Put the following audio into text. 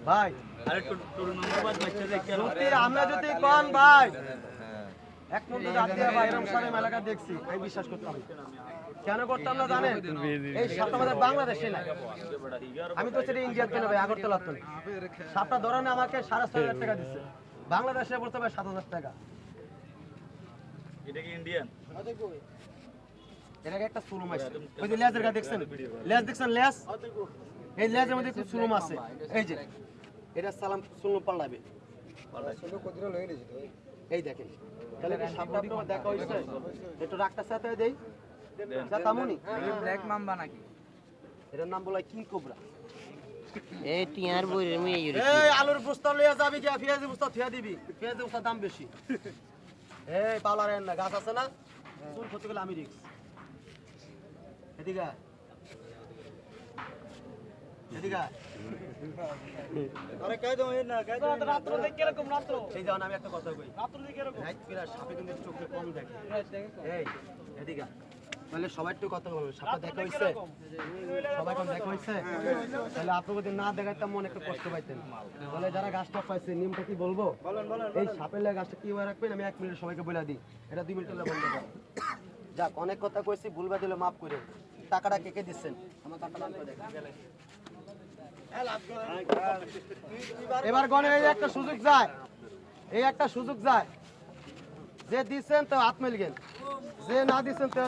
ভাই আমরা যদি কোন ভাই এক মধ্যে রাতে ভাই এরকম সারে মেলাকা দেখছি আমি বিশ্বাস করতাম না। কেন করতাম না জানেন? এই সাপটা আমাদের বাংলাদেশে নাই, আমি তো সেটা ইন্ডিয়াতে না ভাই, আগরতলার তো। সাপটা ধরানে আমাকে 6,500 টাকা দিচ্ছে, বাংলাদেশে বলতে ভাই 7,000 টাকা। এটা কি ইন্ডিয়ান? এটাকে একটা সুলুম আছে, ওই যে লেজের গা দেখছেন, লেজ দেখছেন, লেজ, এই লেজের মধ্যে একটু সুলুম আছে, এই যে এটা সালাম সুলুম পাল্লাবে, এই দেখেন। তাহলে কি সাপটা আপনার দেখা হইছে? একটু রাগটা সাথে দেই, জাতামুনি ব্ল্যাক মাম্বা নাকি? এটার নাম বলে কিং কোবরা। এই টিয়ার বইরে মুই এই এই আলুর বস্তা লইয়া যাবি কি পেঁয়াজের বস্তা থিয়া দিবি, পেঁয়াজের বস্তার দাম বেশি। এই পালারেন না, গাছ আছে না, কোন ক্ষতি করলে আমি রিক্স। এদিকে এদিকে আরে কাই দাও এর না, কাই দাও রাত্র দেখে কিরকম রাত্র? এই যাও, আমি একটা কথা কই, রাত্র দেখে কিরকম? রাত বিরা সাপে কিন্তু চোখে কম দেখে। এই এদিকে তাহলে সবাই একটু কথা বলবেন, সাপটা দেখা হইছে, সবাই কোন দেখা হইছে? তাহলে আপনি যদি না দেখাইতাম মনে একটু কষ্ট পাইতেন। তাহলে যারা গাছটা পাইছে নিয়মটা কি বলবো? এই সাপের লাগে গাছটা কিভাবে রাখবেন আমি 1 মিনিট সবাইকে বলে দিই, এটা 2 মিনিট বন্ধ করেন। যাক, অনেক কথা কইছি, ভুলবা দিলে মাফ করে। টাকাটা কে কে দিচ্ছেন? আমার টাকা দান করে দেখেন। এবার গনে এই একটা সুযোগ যায়, এই একটা সুযোগ যায়, যে দিচ্ছেন তো হাত মেলবেন, যে না দিচ্ছেন তো